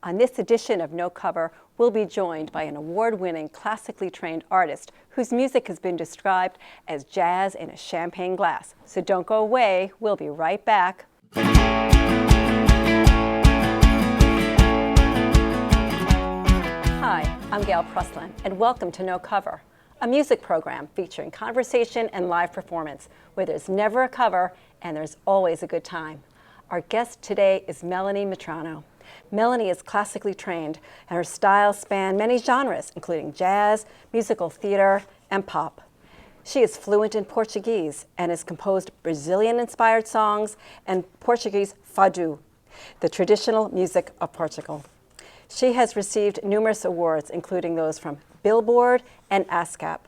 On this edition of No Cover, we'll be joined by an award-winning, classically trained artist whose music has been described as jazz in a champagne glass. So don't go away, we'll be right back. Hi, I'm Gail Prusland, and welcome to No Cover, a music program featuring conversation and live performance, where there's never a cover and there's always a good time. Our guest today is Melanie Mitrano. Melanie is classically trained, and her styles span many genres, including jazz, musical theater, and pop. She is fluent in Portuguese and has composed Brazilian-inspired songs and Portuguese fado, the traditional music of Portugal. She has received numerous awards, including those from Billboard and ASCAP.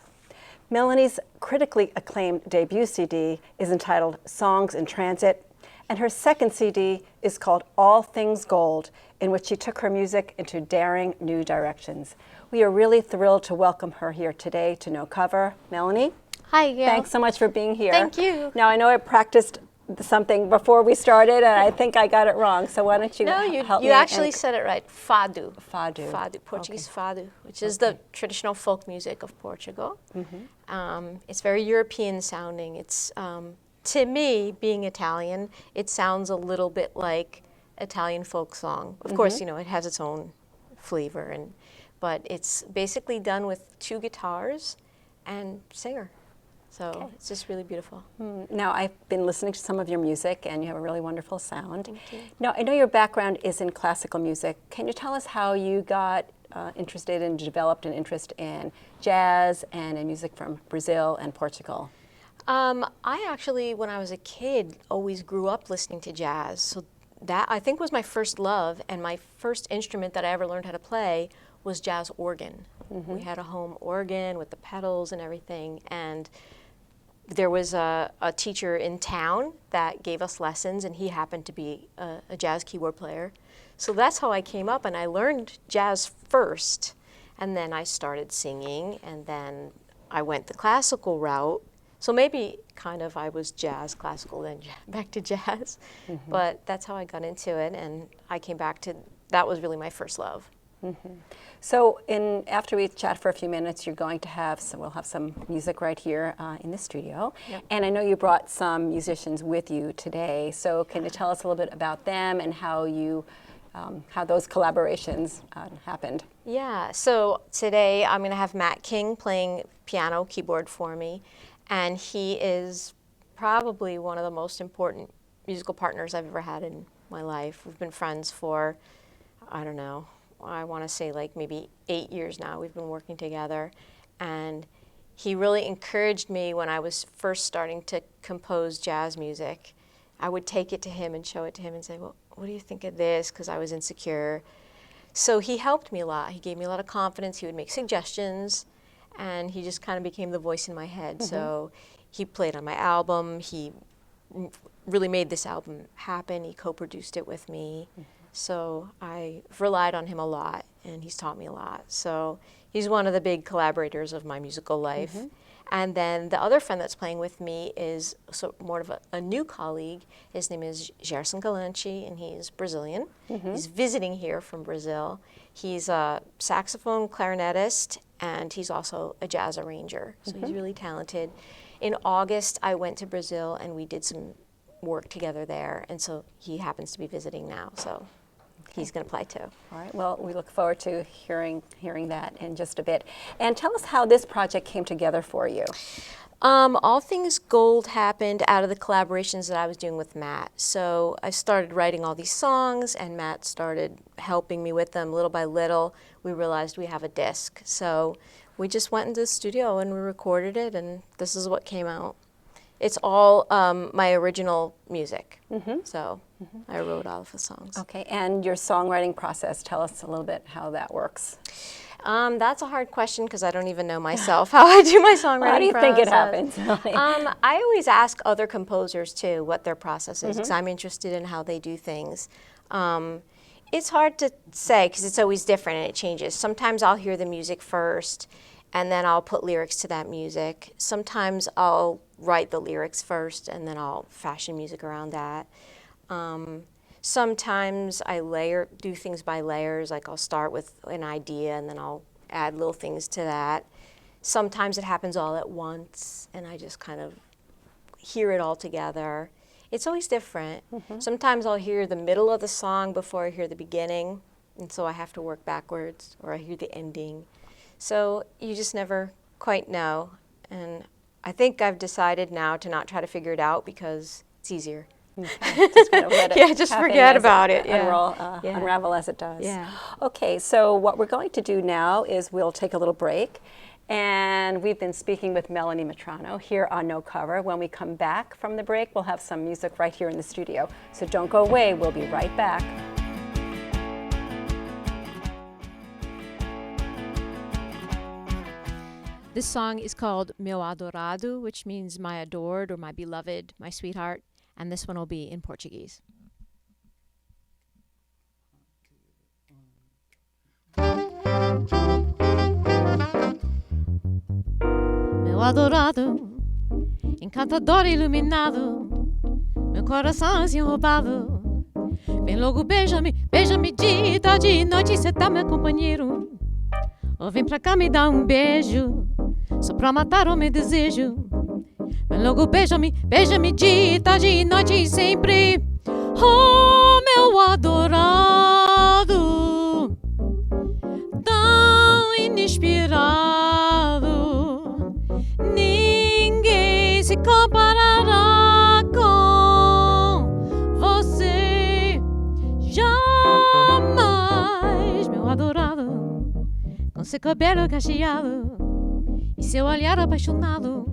Melanie's critically acclaimed debut CD is entitled Songs in Transit, and her second CD is called All Things Gold, in which she took her music into daring new directions. We are really thrilled to welcome her here today to No Cover. Melanie? Hi, Gail. Thanks so much for being here. Thank you. Now, I know I practiced something before we started, and I think I got it wrong, so why don't you help me? You actually said it right. Fado. Fado. Fado, Portuguese Okay. fado, which is the traditional folk music of Portugal. It's very European sounding. It's to me, being Italian, it sounds a little bit like Italian folk song. Of course, you know, it has its own flavor, but it's basically done with two guitars and singer. So it's just really beautiful. Now, I've been listening to some of your music, and you have a really wonderful sound. Thank you. Now, I know your background is in classical music. Can you tell us how you got interested and developed an interest in jazz and in music from Brazil and Portugal? I actually, when I was a kid, always grew up listening to jazz. So that, I think, was my first love, and my first instrument that I ever learned how to play was jazz organ. We had a home organ with the pedals and everything, and there was a teacher in town that gave us lessons, and he happened to be a jazz keyboard player. So that's how I came up, and I learned jazz first, and then I started singing, and then I went the classical route. So maybe kind of I was jazz, classical, then back to jazz. But that's how I got into it, and I came back to, that was really my first love. So after we chat for a few minutes, you're going to have we'll have some music right here in the studio. Yep. And I know you brought some musicians with you today. So can you tell us a little bit about them and how those collaborations happened? Yeah, so today I'm going to have Matt King playing piano, keyboard for me. And he is probably one of the most important musical partners I've ever had in my life. We've been friends for, I don't know, I want to say like maybe 8 years now. We've been working together. And he really encouraged me when I was first starting to compose jazz music. I would take it to him and show it to him and say, well, what do you think of this? Because I was insecure. So he helped me a lot. He gave me a lot of confidence. He would make suggestions. And he just kind of became the voice in my head. So he played on my album. He really made this album happen. He co-produced it with me. So I've relied on him a lot, and he's taught me a lot. So he's one of the big collaborators of my musical life. And then the other friend that's playing with me is more of a new colleague. His name is Gerson Galante, and he's Brazilian. He's visiting here from Brazil. He's a saxophone clarinetist, and he's also a jazz arranger. So he's really talented. In August, I went to Brazil, and we did some work together there. And so he happens to be visiting now. So he's going to play too. All right. Well, we look forward to hearing that in just a bit. And tell us how this project came together for you. All Things Gold happened out of the collaborations that I was doing with Matt. So I started writing all these songs, and Matt started helping me with them little by little. We realized we have a disc. So we just went into the studio and we recorded it, and this is what came out. It's all my original music. So I wrote all of the songs. Okay, and your songwriting process, tell us a little bit how that works. That's a hard question because I don't even know myself how I do my songwriting process. How do you think it happens? I always ask other composers too what their process is because I'm interested in how they do things. It's hard to say because it's always different and it changes. Sometimes I'll hear the music first and then I'll put lyrics to that music. Sometimes I'll write the lyrics first and then I'll fashion music around that. Sometimes I do things by layers, like I'll start with an idea and then I'll add little things to that. Sometimes it happens all at once and I just kind of hear it all together. It's always different. Sometimes I'll hear the middle of the song before I hear the beginning, and so I have to work backwards, or I hear the ending. So you just never quite know. And I think I've decided now to not try to figure it out because it's easier. Okay. Just kind of let it Yeah, just happen forget as about it. Yeah. Unravel as it does. Yeah. Okay, so what we're going to do now is we'll take a little break. And we've been speaking with Melanie Mitrano here on No Cover. When we come back from the break, we'll have some music right here in the studio. So don't go away. We'll be right back. This song is called Meu Adorado, which means my adored or my beloved, my sweetheart. And this one will be in Portuguese. Meu adorado, encantador iluminado, meu coração assim roubado. Vem logo, beija-me, beija-me dia e tarde e noite, cê tá meu companheiro. Ou vem pra cá me dar um beijo, só pra matar o meu desejo. Vem logo, beija-me, beija-me dia e tarde e noite e sempre. Oh, meu adorado, tão inspirado. Ninguém se comparará com você jamais, meu adorado, com seu cabelo cacheado e seu olhar apaixonado.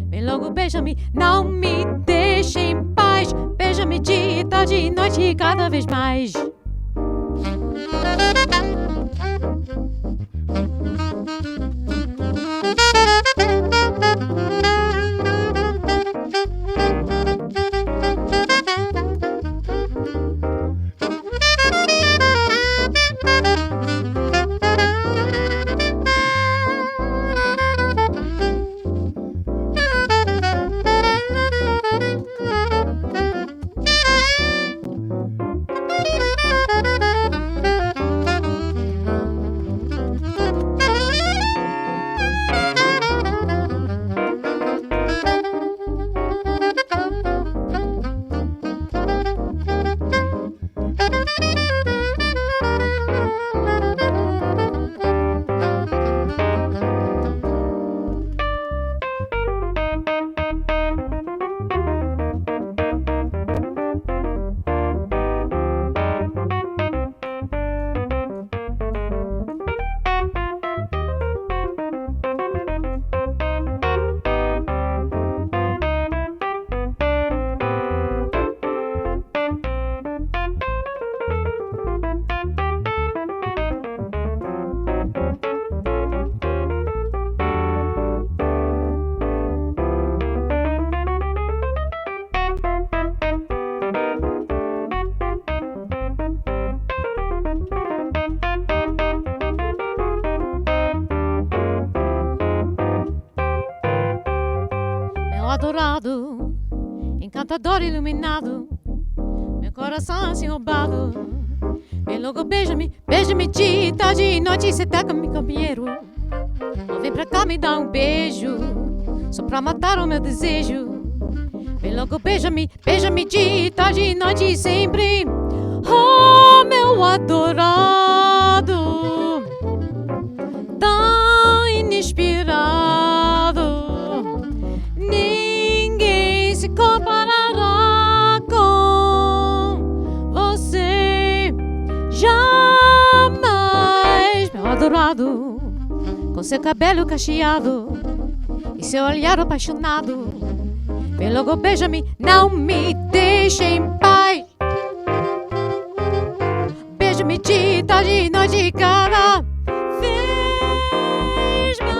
Vem logo, beija-me, não me deixe em paz. Beija-me dia, tarde e noite e cada vez mais. Adorado, encantador iluminado, meu coração assim roubado. Vem logo, beija-me, beija-me dia, tarde e noite, cê tá com meu companheiro. Ou vem pra cá me dar um beijo, só pra matar o meu desejo. Vem logo, beija-me, beija-me dia, tarde e noite, sempre. Oh, meu adorado, tão inspirado. Ninguém se comparará com você jamais, meu adorado, com seu cabelo cacheado e seu olhar apaixonado. Vem logo, beija-me, não me deixe em paz. Beija-me de tarde e noite, cada vez mais.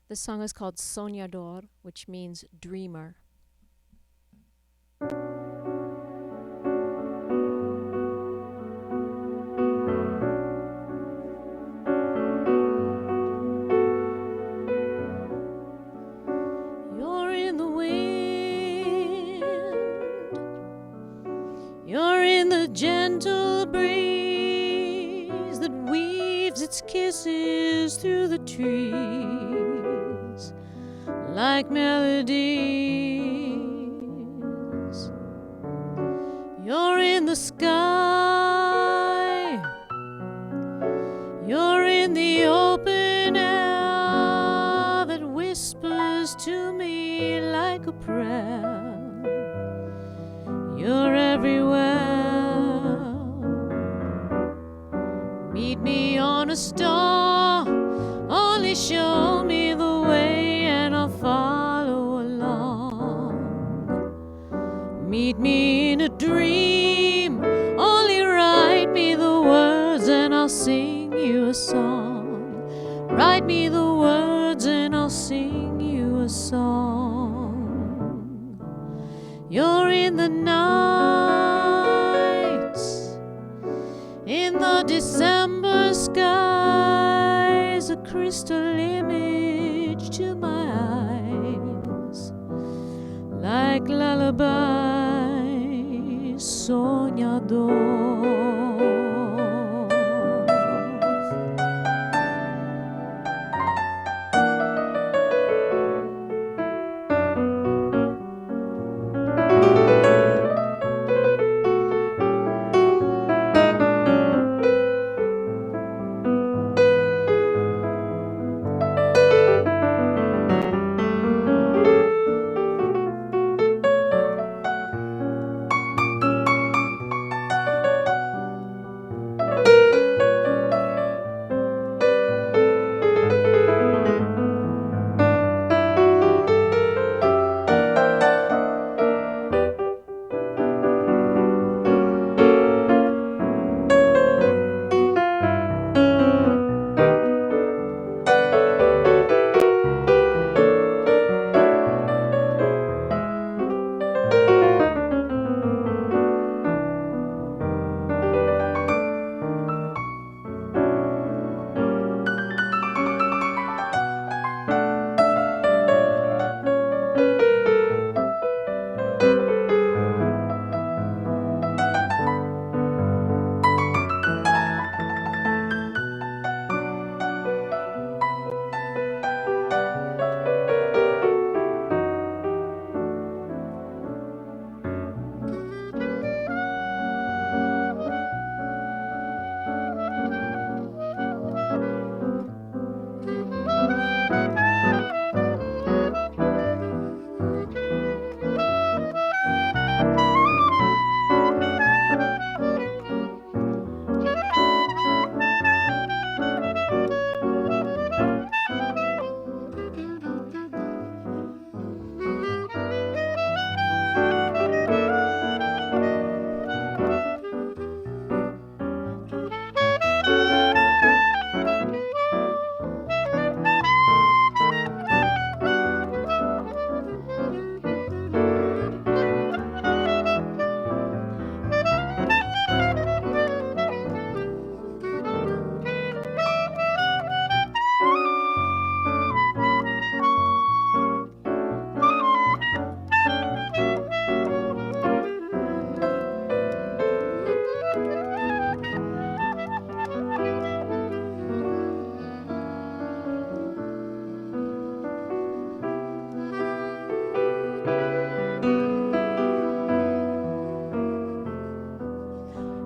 The song is called Sonhador, which means dreamer. kisses through the trees like melodies. You're in the sky, you're in the open air that whispers to me like a prayer. You're everywhere. Meet me on a star, only show me the way and I'll follow along. Meet me in a dream, only write me the words and I'll sing you a song. Write me the words and I'll sing you a song. You're in the night, in the December skies, a crystal image to my eyes, like lullaby soñador.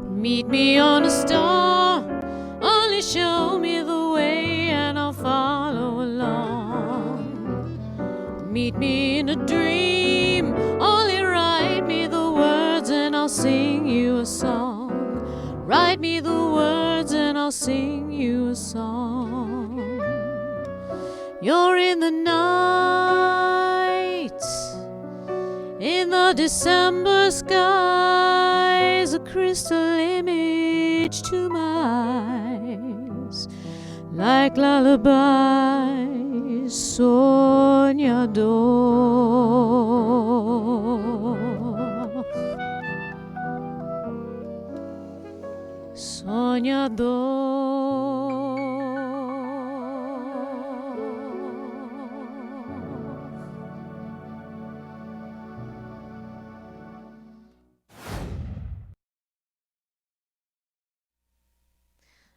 Meet me on a star, only show me the way and I'll follow along. Meet me in a dream, only write me the words and I'll sing you a song. Write me the words and I'll sing you a song. You're in the night, in the December skies, a crystal image to my eyes, like lullaby soñador. Soñador.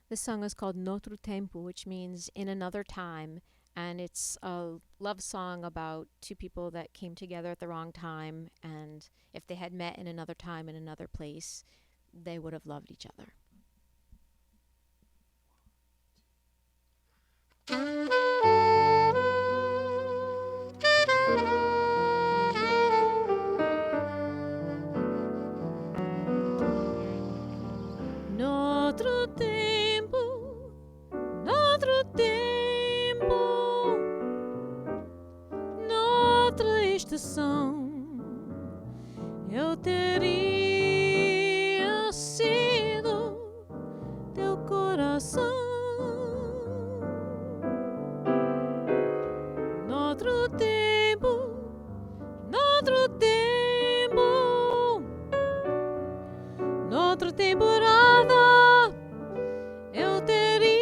This song is called Noutro Tempo, which means in another time, and it's a love song about two people that came together at the wrong time, and if they had met in another time, in another place, they would have loved each other. Noutro tempo, noutro tempo, noutra estação, eu teria sido teu coração. Noutro tempo, noutro tempo, noutra temporada, eu teria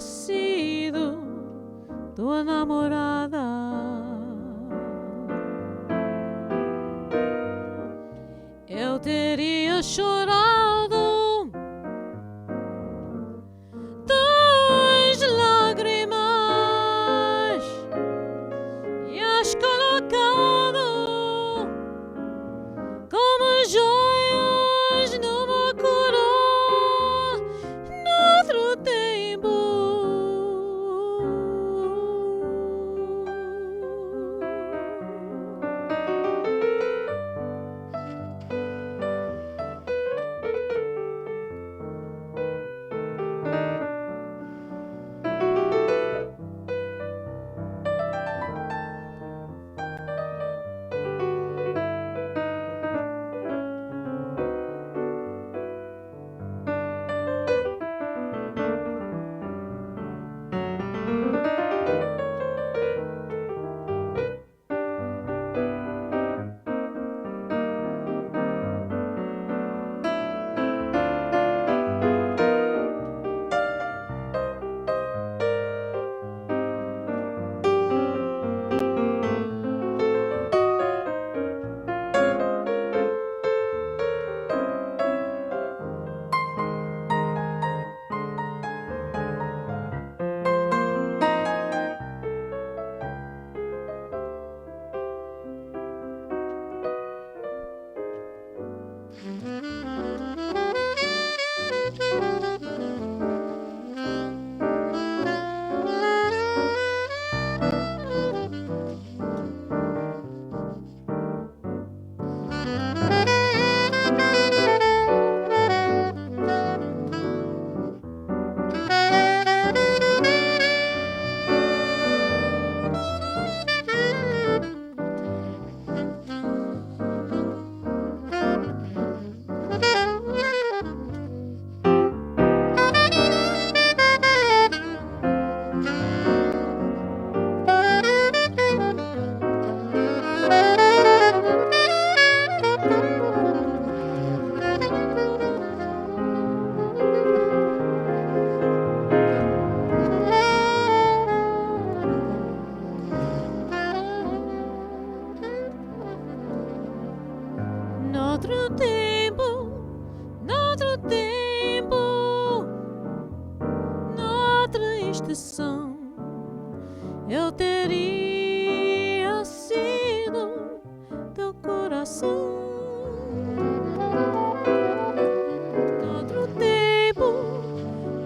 sido tua namorada. Eu teria chorado tuas lágrimas e as colocado como joias numa coroa noutro tempo. Noutro tempo, noutra estação, eu teria sido teu coração. Noutro tempo,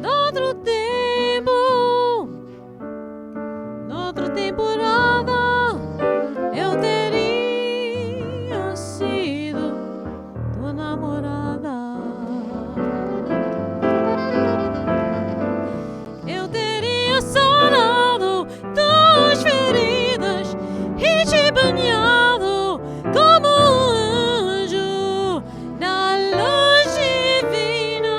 noutra temporada, eu teria sido tua namorada. Eu teria sarado tuas feridas e te banhado como um anjo na luz divina.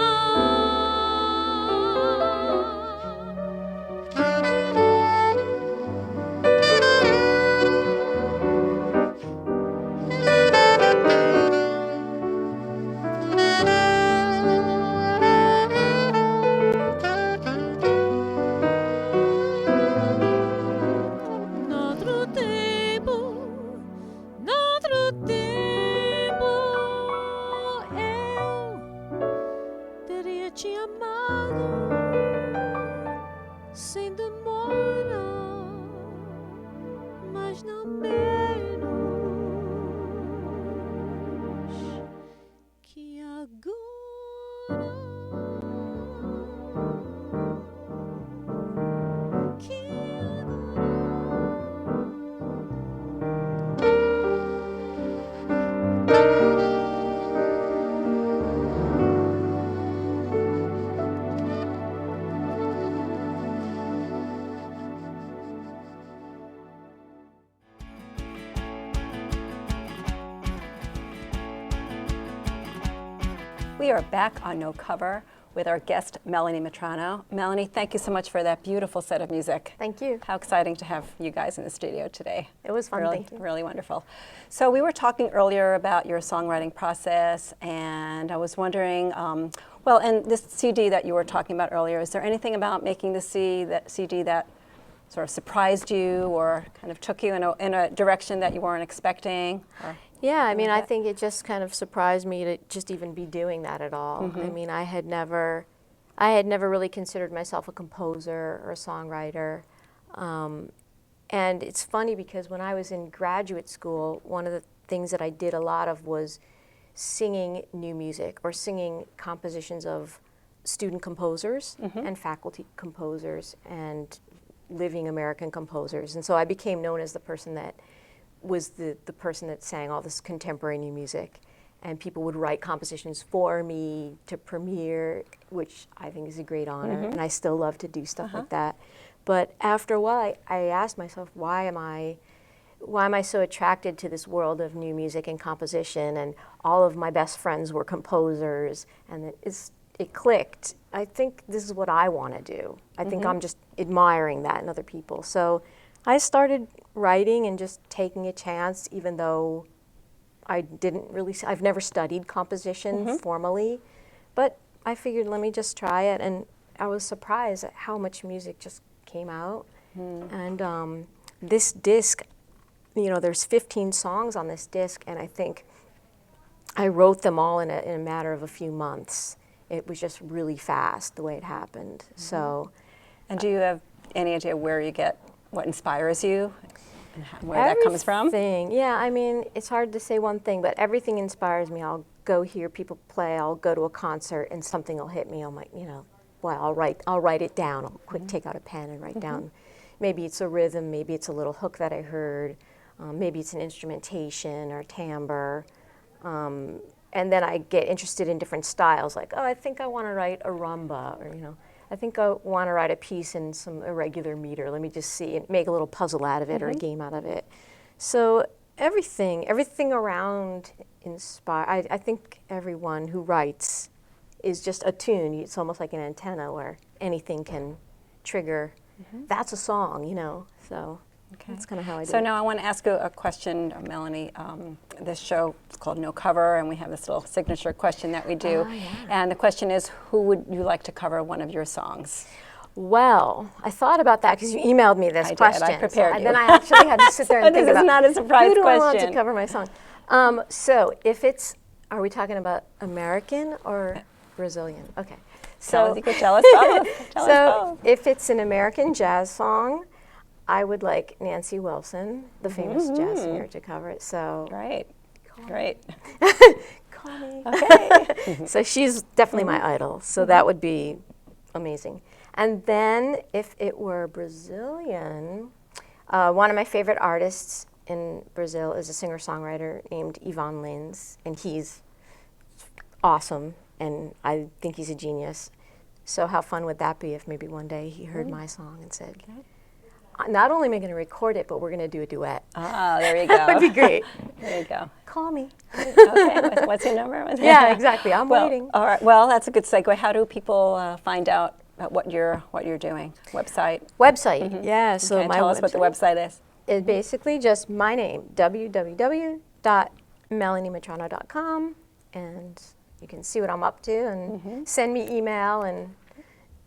sem demora, mas não menos que agora. We are back on No Cover with our guest, Melanie Mitrano. Melanie, thank you so much for that beautiful set of music. Thank you. How exciting to have you guys in the studio today. It was fun, really, thank you. Really wonderful. So we were talking earlier about your songwriting process, and I was wondering, well, and this CD that you were talking about earlier, is there anything about making the CD that sort of surprised you or kind of took you in a direction that you weren't expecting? Or Yeah, I mean, I think it just kind of surprised me to just even be doing that at all. I mean, I had never really considered myself a composer or a songwriter. And it's funny because when I was in graduate school, one of the things that I did a lot of was singing new music or singing compositions of student composers and faculty composers and living American composers. And so I became known as the person that was the person that sang all this contemporary new music. And people would write compositions for me to premiere, which I think is a great honor. And I still love to do stuff like that. But after a while, I asked myself, why am I so attracted to this world of new music and composition? And all of my best friends were composers, and it clicked. I think this is what I want to do. I think I'm just admiring that in other people. So I started writing and just taking a chance, even though I've never studied composition formally, but I figured let me just try it, and I was surprised at how much music just came out. And this disc, there's 15 songs on this disc, and I think I wrote them all in a matter of a few months. It was just really fast the way it happened. So, and do you have any idea where you get what inspires you and where that comes from? Everything. Yeah, I mean, it's hard to say one thing, but everything inspires me. I'll go hear people play, I'll go to a concert, and something will hit me. I'm like, I'll write it down. I'll quick take out a pen and write down. Maybe it's a rhythm, maybe it's a little hook that I heard, maybe it's an instrumentation or timbre. And then I get interested in different styles, like, I think I want to write a rumba, or, I think I want to write a piece in some irregular meter. Let me just see and make a little puzzle out of it or a game out of it. So everything around inspire. I think everyone who writes is just attuned. It's almost like an antenna where anything can trigger. That's a song, So that's kind of how I do it. So now I want to ask you a question, Melanie. This show is called No Cover, and we have this little signature question that we do. And the question is, who would you like to cover one of your songs? Well, I thought about that because you emailed me this question. I prepared you. Then I actually had to sit there and think about, this is not a surprise who do question. I want to cover my song? So if are we talking about American or Brazilian? Okay. So you could tell us both. If it's an American jazz song, I would like Nancy Wilson, the famous jazz singer, to cover it. So Great. Call me. Okay. So she's definitely my idol. So that would be amazing. And then if it were Brazilian, one of my favorite artists in Brazil is a singer-songwriter named Ivan Lins, and he's awesome, and I think he's a genius. So how fun would that be if maybe one day he heard my song and said, not only am I going to record it, but we're going to do a duet. Ah, there you go. That would be great. There you go. Call me. Okay, what's your number? Yeah, exactly. I'm waiting. All right. Well, that's a good segue. How do people find out about what you're doing? Website. Website. Yeah. So Okay, tell us what the website is. It's basically just my name, www.melaniemitrano.com, and you can see what I'm up to and send me email and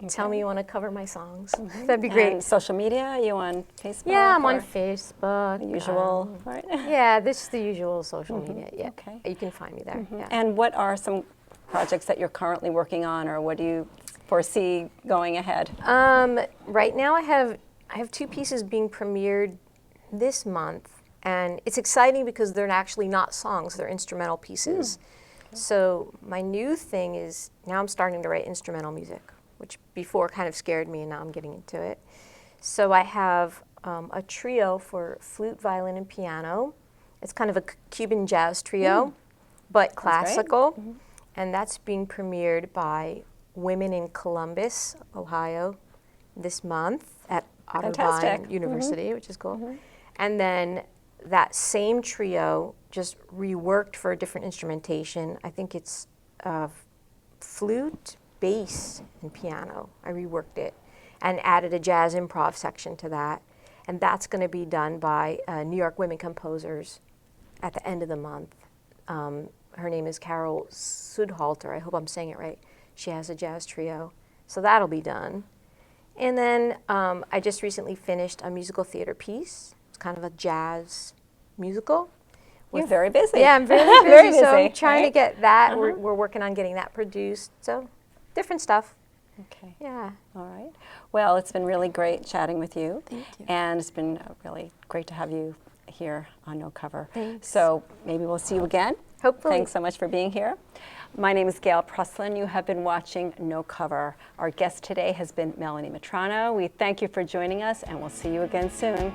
tell me you want to cover my songs. That'd be great. And social media? Are you on Facebook? Yeah, I'm on Facebook. The usual, right? Yeah, this is the usual social media. Yeah. Okay. You can find me there. Yeah. And what are some projects that you're currently working on, or what do you foresee going ahead? Right now I have 2 pieces being premiered this month, and it's exciting because they're actually not songs, they're instrumental pieces. So my new thing is now I'm starting to write instrumental music, which before kind of scared me, and now I'm getting into it. So I have a trio for flute, violin, and piano. It's kind of a Cuban jazz trio, but classical. And that's being premiered by Women in Columbus, Ohio, this month at Otterbein University, which is cool. And then that same trio just reworked for a different instrumentation. I think it's flute, bass, and piano. I reworked it and added a jazz improv section to that. And that's going to be done by New York women composers at the end of the month. Her name is Carol Sudhalter. I hope I'm saying it right. She has a jazz trio. So that'll be done. And then I just recently finished a musical theater piece. It's kind of a jazz musical. You're very busy. Yeah, I'm really busy. Very busy, so I'm trying to get that. Uh-huh. We're working on getting that produced. So different stuff. Okay. Yeah. All right. Well, it's been really great chatting with you. Thank you. And it's been really great to have you here on No Cover. Thanks. So maybe we'll see you again. Hopefully. Thanks so much for being here. My name is Gail Preslin. You have been watching No Cover. Our guest today has been Melanie Mitrano. We thank you for joining us, and we'll see you again soon.